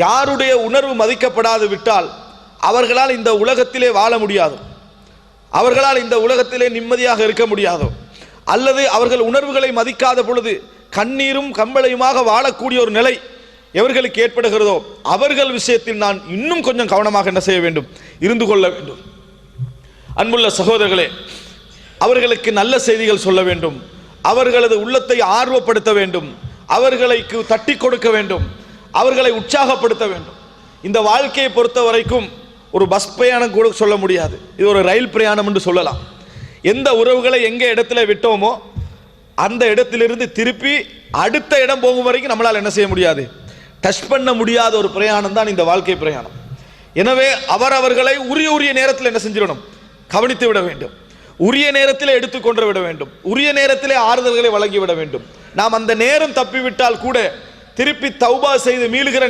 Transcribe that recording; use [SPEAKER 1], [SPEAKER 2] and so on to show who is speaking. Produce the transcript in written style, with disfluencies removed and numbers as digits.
[SPEAKER 1] யாருடைய உணர்வு மதிக்கப்படாது விட்டால் அவர்களால் இந்த உலகத்திலே வாழ முடியாது, அவர்களால் இந்த உலகத்திலே நிம்மதியாக இருக்க முடியாது. அல்லது அவர்கள் உணர்வுகளை மதிக்காத பொழுது கண்ணீரும் கம்பளையுமாக வாழக்கூடிய ஒரு நிலை எவர்களுக்கு ஏற்படுகிறதோ அவர்கள் விஷயத்தில் நான் இன்னும் கொஞ்சம் கவனமாக என்ன செய்ய வேண்டும், இருந்து கொள்ள வேண்டும். அன்புள்ள சகோதரர்களே, அவர்களுக்கு நல்ல செய்திகள் சொல்ல வேண்டும், அவர்களது உள்ளத்தை ஆர்வப்படுத்த வேண்டும், அவர்களுக்கு தட்டி கொடுக்க வேண்டும், அவர்களை உற்சாகப்படுத்த வேண்டும். இந்த வாழ்க்கையை பொறுத்த வரைக்கும் ஒரு பஸ் பிரயாணம் கூட சொல்ல முடியாது, இது ஒரு ரயில் பிரயாணம் என்று சொல்லலாம். எந்த உறவுகளை எங்கே இடத்துல விட்டோமோ அந்த இடத்திலிருந்து திருப்பி அடுத்த இடம் போகும் வரைக்கும் நம்மளால் என்ன செய்ய முடியாது, டச் பண்ண முடியாத ஒரு பிரயாணம் தான் இந்த வாழ்க்கை பிரயாணம். எனவே அவரவர்களை உரிய நேரத்தில் என்ன செஞ்சிடணும், கவனித்து விட வேண்டும், உரிய நேரத்தில் எடுத்துக்கொண்டு விட வேண்டும், உரிய நேரத்திலே ஆறுதல்களை வழங்கிவிட வேண்டும். நாம் அந்த நேரம் தப்பிவிட்டால் கூட திருப்பி தௌபா செய்து மீளுகிற